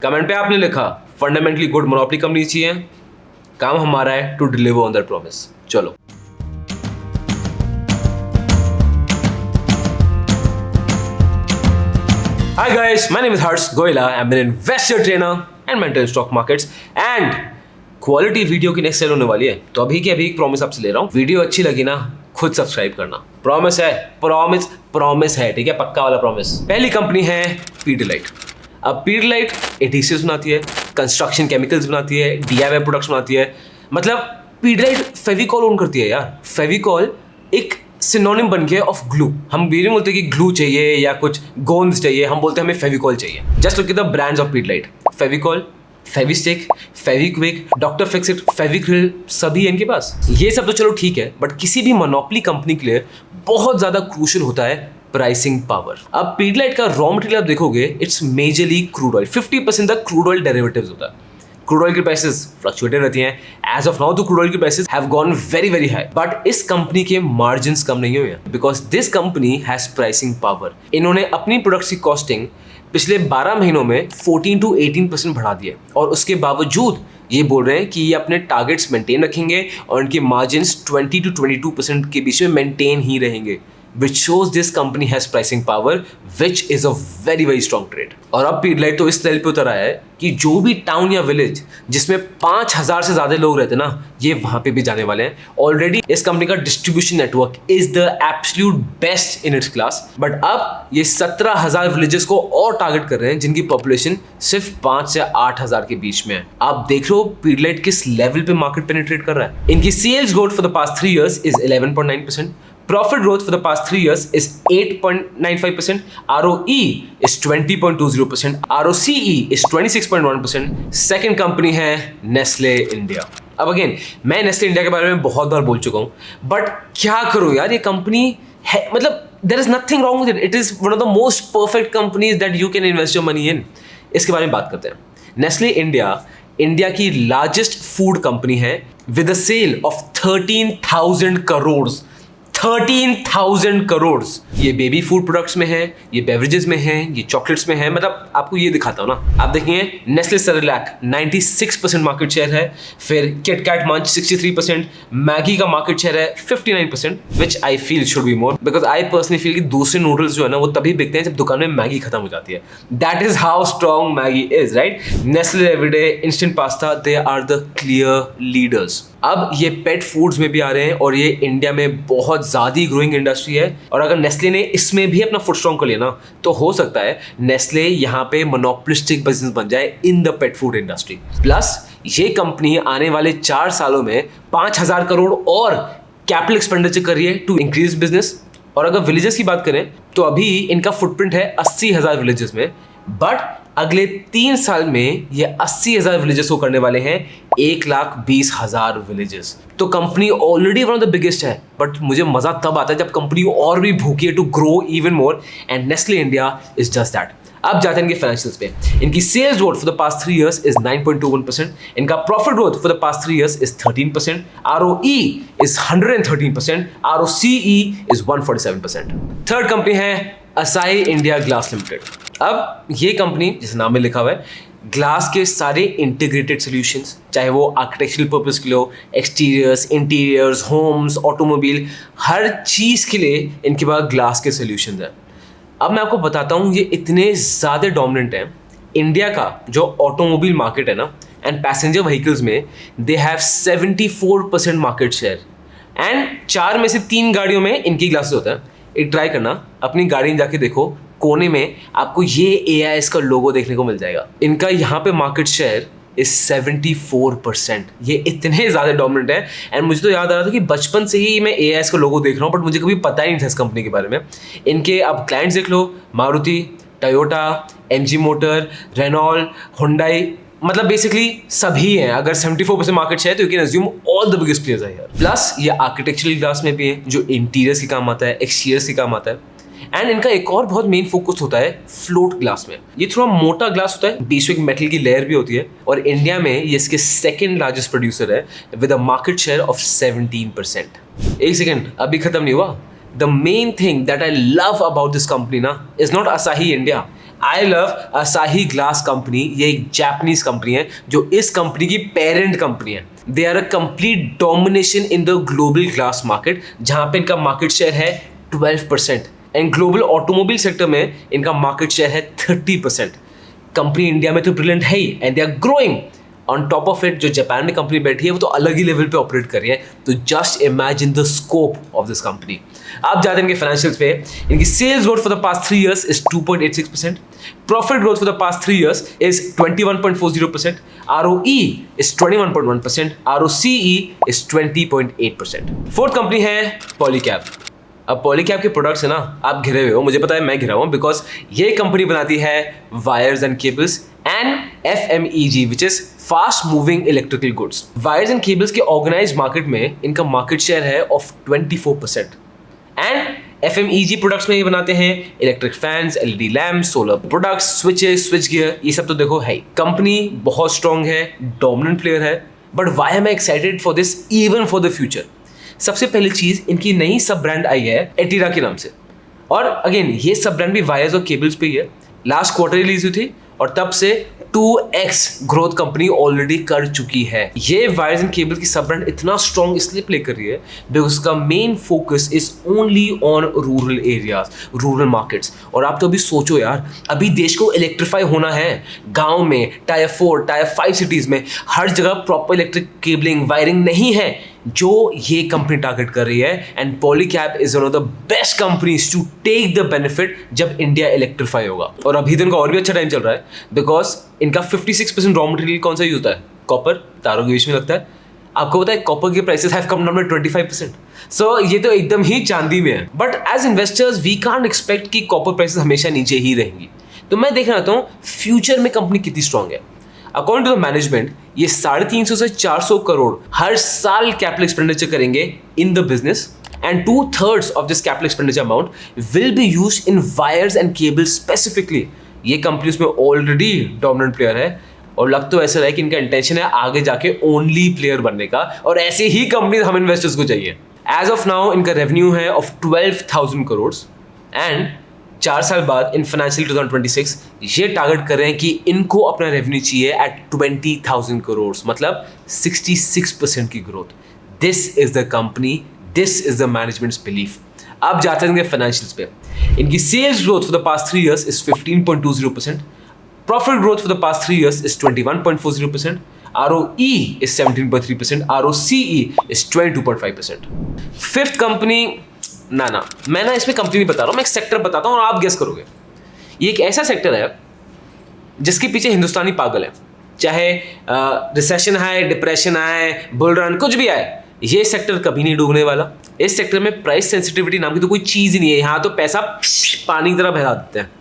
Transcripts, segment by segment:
Comment पे आपने लिखा फंडामेंटली गुड मोनोपोली कंपनी चाहिए, काम हमारा है to deliver on that promise. चलो Hi guys, my name is Harsh Goyla. I'm an investor trainer and mentor in stock markets and quality video की next cell होने वाली है, तो अभी के अभी एक प्रॉमिस आपसे ले रहा हूँ। वीडियो अच्छी लगी ना, खुद सब्सक्राइब करना। प्रॉमिस है, प्रॉमिस है, ठीक है, पक्का वाला प्रॉमिस। पहली कंपनी है पीडिलाइट। अब पीडिलाइट एडहेसिव्स बनाती है, कंस्ट्रक्शन केमिकल्स बनाती है, DIY प्रोडक्ट्स बनाती है। मतलब पीडिलाइट फेविकॉल ओन करती है यार। फेविकॉल एक सिनोनिम बन गया ऑफ ग्लू। हम भी नहीं बोलते कि ग्लू चाहिए या कुछ गोंद चाहिए, हम बोलते हैं हमें फेविकॉल चाहिए। Just look at the brands of Pidilite. Fevicol, Fevistik, Feviquik, doctor Fixit, Fevicryl, सभी है इनके पास। ये सब तो चलो ठीक है, बट किसी भी मोनोपोली कंपनी के लिए बहुत ज्यादा क्रूशियल होता है प्राइसिंग पावर। अब पीडिलाइट का रॉ मटेरियल आप देखोगे, इट्स मेजरली क्रूड ऑयल। 50% तक क्रूड ऑयल डेरिवेटिव्स होता है। क्रूड ऑयल की प्राइसेस फ्लक्चुएटेड रहती हैं। एज ऑफ नाउ तो क्रूड ऑयल की prices have gone very very high, but इस कंपनी के मार्जिन्स कम नहीं हुए हैं because this company has pricing power. इन्होंने अपनी प्रोडक्ट्स की कॉस्टिंग पिछले 12 महीनों में 14 to 18% बढ़ा दिए और उसके बावजूद ये बोल रहे हैं कि ये अपने टारगेट्स मेंटेन रखेंगे और इनके मार्जिन्स 20 to 22% के बीच में मेंटेन ही रहेंगे, which shows this company has pricing power, which is a very very strong trade। और अब पीडिलाइट तो इस लेवल पे उतर आया है कि जो भी टाउन या विलेज जिसमें 5000 से ज्यादा लोग रहते हैं ना, ये वहां पे भी जाने वाले हैं। ऑलरेडी इस कंपनी का distribution network is the absolute best in its class, but अब ये 17,000 विलेजेस को और टारगेट कर रहे हैं जिनकी पॉपुलेशन सिर्फ 5 से 8,000 के बीच में है। आप देख रहे हो पीडिलाइट किस लेवल पे मार्केट पेनिट्रेट कर रहा है। इनकी sales growth for the past 3 years is 11.9%, profit growth for the past 3 years is 8.95%, ROE is 20.20%, ROCE is 26.1%। Second company है नेस्ले इंडिया। अब अगेन मैं नेस्ले इंडिया के बारे में बहुत बार बोल चुका हूँ, बट क्या करूँ यार, ये कंपनी है, मतलब there is nothing wrong with it. It is one of the most perfect companies that you can invest your money in। इसके बारे में बात करते हैं। नेस्ले इंडिया की लार्जेस्ट फूड कंपनी है with a sale of 13,000 crore. 13,000 crore. ये बेबी फूड प्रोडक्ट्स में है, ये बेवरेजेस में है, ये चॉकलेट्स में है। मतलब आपको ये दिखाता हूँ ना, आप देखिए नेस्ले सेरेलैक 96% मार्केट शेयर है, फिर किटकैट मंच 63%, मैगी का मार्केट शेयर है 59%, which I feel should be more because I personally feel कि दूसरे नूडल्स जो है ना वो तभी बिकते हैं जब दुकान में मैगी खत्म हो जाती है। That is how strong Maggi is, right. Nestle everyday, instant pasta, they are the clear leaders. अब ये पेट फूड्स में भी आ रहे हैं और ये इंडिया में बहुत ज़्यादा ग्रोइंग इंडस्ट्री है। और अगर नेस्ले ने इसमें भी अपना फुट स्ट्रॉन्ग कर लिया ना, तो हो सकता है नेस्ले यहाँ पे मोनोपोलिस्टिक बिजनेस बन जाए in the pet food industry. Plus ये कंपनी आने वाले 4 सालों में 5,000 करोड़ और कैपिटल एक्सपेंडिचर कर रही है टू इंक्रीज बिजनेस। और अगर विलेजेस की बात करें तो अभी इनका फुटप्रिंट है 80,000 विलेजेस में, बट अगले 3 साल में ये 80,000 विलेजेस को करने वाले हैं 1,20,000 विलेजेस। तो company already one of the biggest है, बट मुझे मजा तब आता है जब कंपनी और भी भूखी है to grow even more, and Nestle India is just that. अब जाते हैं इनके फाइनेंशियल्स पे। इनकी sales growth for the past 3 years is 9.21%, इनका profit growth for the past 3 years is 13%, ROE is 113%, ROCE is 147%। Third company है Asahi India glass limited. अब ये कंपनी जैसे नाम में लिखा हुआ है, ग्लास के सारे इंटीग्रेटेड सॉल्यूशंस, चाहे वो आर्किटेक्चरल पर्पस के लिए हो, एक्सटीरियर्स, इंटीरियर्स, होम्स, ऑटोमोबाइल, हर चीज़ के लिए इनके पास ग्लास के सॉल्यूशंस हैं। अब मैं आपको बताता हूँ ये इतने ज़्यादा डोमिनेंट हैं। इंडिया का जो ऑटोमोबाइल मार्केट है ना एंड पैसेंजर व्हीकल्स में, they have 74% market share and 4 में से 3 गाड़ियों में इनकी ग्लासेस होता है। एक ट्राई करना, अपनी गाड़ी में जाके देखो, कोने में आपको ये AIS का लोगो देखने को मिल जाएगा। इनका यहाँ पे मार्केट शेयर इज 74%। ये इतने ज़्यादा डोमिनेंट है। एंड मुझे तो याद आ रहा था कि बचपन से ही मैं AIS का लोगो देख रहा हूँ, बट मुझे कभी पता ही नहीं था इस कंपनी के बारे में। इनके अब क्लाइंट्स देख लो, Maruti, Toyota, MG Motor, Renault, Hyundai, मतलब बेसिकली सभी हैं। अगर 74% मार्केट शेयर तो you can assume all the biggest players are here. Plus ये आर्किटेक्चरल ग्लास में भी है जो इंटीरियर्स के काम आता है, एक्सटीरियर्स के काम आता है। एंड इनका एक और बहुत मेन फोकस होता है फ्लोट ग्लास में। ये थोड़ा मोटा ग्लास होता है, बीच में एक मेटल की लेयर भी होती है, और इंडिया में ये इसके सेकंड लार्जेस्ट प्रोड्यूसर है with a market share of 17%। एक सेकंड, अभी खत्म नहीं हुआ। The main thing that I love about this company ना is not Asahi India, I love Asahi Glass company. ये एक जापानीज कंपनी है जो इस कंपनी की पेरेंट कंपनी है। They are a complete domination in the global glass market, जहां पे इनका मार्केट शेयर है 12% एंड ग्लोबल ऑटोमोबाइल सेक्टर में इनका मार्केट शेयर है 30%। कंपनी इंडिया में तो ब्रिलियंट है ही and they are growing. On top of it जो जापान में कंपनी बैठी है वो तो अलग ही लेवल पे ऑपरेट कर रही है। तो just imagine the scope of this company. आप जाते हैं इनके फाइनेंशियल्स पे। इनकी sales growth for the past 3 years is 2.86%, profit growth for the past 3 years is 21.40%, ROE is 21.1%, ROCE is 20.8%। Fourth company है पॉलीकैब। अब पॉलीकैब के प्रोडक्ट्स है ना, आप घिरे हुए हो, मुझे पता है मैं घिरा हूँ, बिकॉज ये कंपनी बनाती है wires and cables and FMEG which is fast moving electrical goods. Wires and cables के ऑर्गेनाइज्ड मार्केट में इनका मार्केट शेयर है ऑफ 24%। एंड FMEG प्रोडक्ट्स में ये बनाते हैं electric fans, LED lamp, solar products, switches, switch gear, ये सब तो देखो है। कंपनी बहुत स्ट्रॉन्ग है, डोमिनेंट प्लेयर है, but why am I excited for this even for the future? सबसे पहली चीज, इनकी नई सब ब्रांड आई है एटीरा के नाम से। और अगेन ये सब ब्रांड भी वायर्स और केबल्स पे ही है। लास्ट क्वार्टर रिलीज हुई थी और तब से 2x ग्रोथ कंपनी ऑलरेडी कर चुकी है। ये वायर्स एंड केबल की सब ब्रांड इतना स्ट्रॉन्ग इसलिए प्ले कर रही है बिकॉज उसका main focus is only on rural areas, rural markets. और आप तो अभी सोचो यार, अभी देश को इलेक्ट्रीफाई होना है। गांव में टायर 4, टायर 5 सिटीज में हर जगह प्रॉपर इलेक्ट्रिक केबलिंग, वायरिंग नहीं है, जो ये कंपनी टारगेट कर रही है। And Polycab is one of the best companies to take the benefit जब इंडिया इलेक्ट्रीफाई होगा। और अभी तो इनका और भी अच्छा टाइम चल रहा है बिकॉज इनका 56% रॉ मटेरियल कौन सा यूज होता है? कॉपर, तारों के बीच में लगता है। आपको पता है कॉपर के prices have come down by 25%। So ये तो एकदम ही चांदी में है। But as investors we can't expect कि कॉपर प्राइसेस हमेशा नीचे ही रहेंगी। तो मैं देखना चाहता हूँ फ्यूचर में कंपनी कितनी स्ट्रांग है। अकॉर्डिंग टू द मैनेजमेंट ये 350 से 400 करोड़ हर साल कैपिटल एक्सपेंडिचर करेंगे in the business and 2/3 of this capital expenditure amount will be used in wires and cables specifically. ये कंपनी उसमें ऑलरेडी डोमिनेंट प्लेयर है और लग तो ऐसा है कि इनका इंटेंशन है आगे जाके ओनली प्लेयर बनने का। और ऐसे ही कंपनी हम इन्वेस्टर्स को चाहिए। एज ऑफ नाउ इनका रेवेन्यू है ऑफ 12,000 करोड़ एंड 4 साल बाद इन फाइनेंशियल 2026 ये टारगेट कर रहे हैं कि इनको अपना रेवेन्यू चाहिए एट 20,000 करोड़, मतलब 66% की growth. This is the company, this is the management's belief. अब जाते हैं फाइनेंशियल्स पे। इनकी sales growth for the past 3 years is 15.20%, profit growth for the past 3 years is 21.40%, ROE is 17.3%, ROCE is 22.5%. Fifth company ना मैं इसमें company नहीं बता रहा हूँ, मैं एक सेक्टर बताता हूँ और आप गेस करोगे। ये एक ऐसा सेक्टर है जिसके पीछे हिंदुस्तानी पागल है। चाहे रिसेशन आए, डिप्रेशन आए, बुल रन, कुछ भी आए, ये सेक्टर कभी नहीं डूबने वाला। इस सेक्टर में प्राइस सेंसिटिविटी नाम की तो कोई चीज़ ही नहीं है। यहाँ तो पैसा पानी की तरह बहा देते हैं।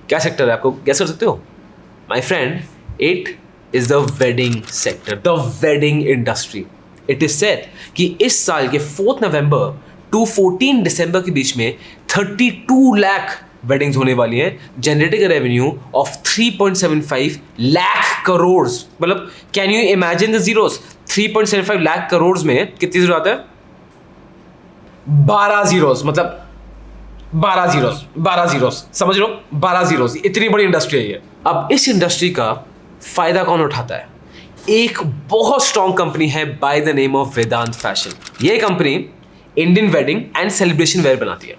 क्या सेक्टर है, आपको गेस कर सकते हो? My friend, it is the wedding sector, the wedding industry. It is said कि इस साल के 4 नवंबर टू 14 दिसंबर के बीच में 32 लाख वेडिंग्स होने वाली हैं, generating revenue of 3.75 lakh crore. मतलब can you imagine the zeros? 3.75 lakh crore में कितनी जीरो आता है? 12 जीरोस, मतलब 12 जीरोस, समझ लो, 12 जीरोस। इतनी बड़ी इंडस्ट्री है ये। अब इस इंडस्ट्री का फायदा कौन उठाता है? एक बहुत स्ट्रॉन्ग कंपनी है by the name of Vedant Fashion. ये company Indian wedding and celebration wear बनाती है।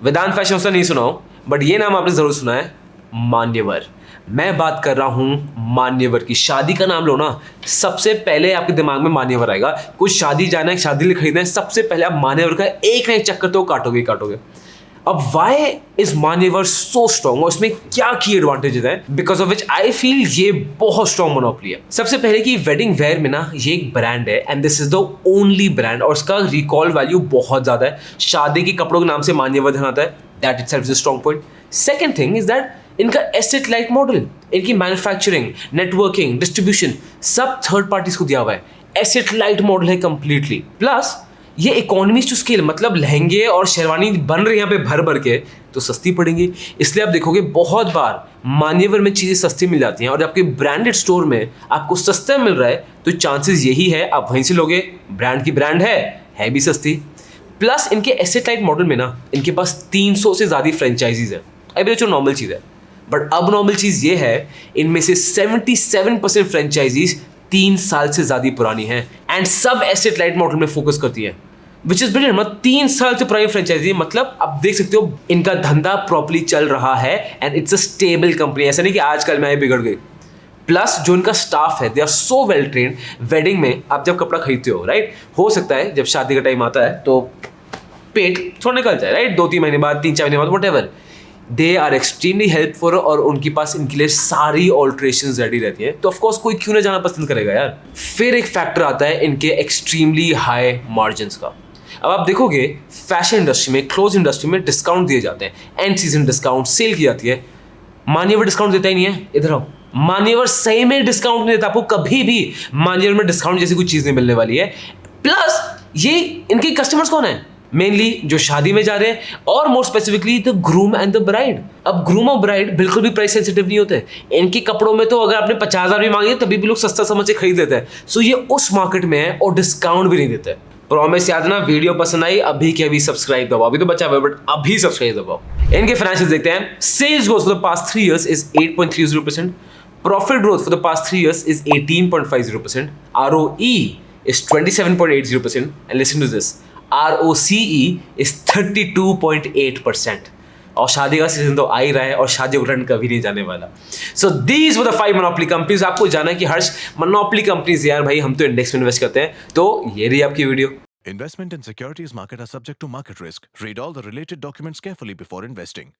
वेदांत फैशन उसका नहीं सुना हो, बट ये नाम आपने जरूर सुना है, मान्यवर। मैं बात कर रहा हूं मान्यवर की। शादी का नाम लो ना, सबसे पहले आपके दिमाग में मान्यवर आएगा। कुछ शादी जाना है, शादी खरीदना है, सबसे पहले आप मान्यवर का एक ना एक चक्कर तो काटोगे। अब वाई इज मान्यवर सो स्ट्रॉन्ग और इसमें क्या की एडवांटेजेस हैं because of which I feel ये बहुत स्ट्रॉन्ग मोनोपोली है। सबसे पहले कि वेडिंग वेयर में ना ये एक ब्रांड है and this is the only brand और इसका रिकॉल वैल्यू बहुत ज्यादा है। शादी के कपड़ों के नाम से मान्यवर ध्यान आता है, that itself is a strong point. Second thing is that इनका एसेट लाइट मॉडल, इनकी मैन्युफैक्चरिंग, नेटवर्किंग, डिस्ट्रीब्यूशन सब थर्ड पार्टीज को दिया हुआ है। एसेट लाइट मॉडल है कंप्लीटली। प्लस ये इकोनॉमीज टू स्केल, मतलब लहंगे और शेरवानी बन रही है यहाँ पे भर भर के, तो सस्ती पड़ेंगी। इसलिए आप देखोगे बहुत बार मान्यवर में चीज़ें सस्ती मिल जाती हैं और जब आपके ब्रांडेड स्टोर में आपको सस्ता मिल रहा है तो चांसेस यही है आप वहीं से लोगे। ब्रांड की ब्रांड है भी सस्ती। प्लस इनके एसेट लाइट मॉडल में ना इनके पास 300 से ज़्यादा फ्रेंचाइजीज है। अभी जो नॉर्मल चीज़ है, बट अब नॉर्मल चीज ये है, इनमें से 77% फ्रेंचाइजीज 3 साल से ज्यादा पुरानी हैं एंड सब एसेट लाइट मॉडल में फोकस करती है, विच इज ब्रिलियंट। मतलब 3 साल से पुरानी फ्रेंचाइजी, मतलब आप देख सकते हो इनका धंधा प्रॉपर्ली चल रहा है and it's a stable company. ऐसा नहीं कि आजकल में बिगड़ गई। प्लस जो इनका स्टाफ है, they are so well trained. Wedding में आप जब कपड़ा खरीदते हो, राइट, हो सकता है जब शादी का टाइम आता है तो पेट थोड़ा निकल जाए, राइट, 2-3 महीने बाद, 3-4 महीने बाद, whatever. They are extremely helpful और उनके पास इनके लिए सारी ऑल्ट्रेशन रेडी रहती है। तो ऑफकोर्स कोई क्यों ना जाना पसंद करेगा यार। फिर एक फैक्टर आता है इनके एक्सट्रीमली हाई मार्जिन का। अब आप देखोगे फैशन इंडस्ट्री में, क्लोथ इंडस्ट्री में डिस्काउंट दिए जाते हैं, एंड सीजन डिस्काउंट, सेल की जाती है। मान्यवर डिस्काउंट देता ही नहीं है। इधर आओ, मान्यवर सही में डिस्काउंट नहीं देता आपको कभी भी। मान्यवर में डिस्काउंट जैसी कोई चीज नहीं मिलने वाली है। प्लस ये इनके कस्टमर्स कौन है? मेनली जो शादी में जा रहे हैं और more specifically the groom and the bride. अब ग्रूम और ब्राइड बिल्कुल भी प्राइस सेंसिटिव नहीं होते। इनके कपड़ों में तो अगर आपने 50,000 भी मांगे तभी भी लोग सस्ता समझ के खरीद लेते हैं। सो ये उस मार्केट में है और डिस्काउंट भी नहीं देते। प्रॉमिस याद ना, वीडियो पसंद आई अभी के अभी सब्सक्राइब दबाओ। अभी तो बचा हुआ है बट अभी सब्सक्राइब दबाओ। इनके फाइनेंशियल देखते हैं। Sales growth for the past 3 years is 8.30%. Profit growth for the past 3 years is 18.50%. ROE is 27.80%. And listen to this, ROCE is 32.8%. और शादी का सीजन तो आ ही रहा है और शादी का ट्रेंड कभी नहीं जाने वाला। So these were the 5 monopoly companies. आपको जाना है कि हर्ष मोनोपोली कंपनीज यार भाई, हम तो इंडेक्स में इन्वेस्ट करते हैं। तो ये रही आपकी video. Investment in securities market are subject to market risk. Read all the related documents carefully before investing.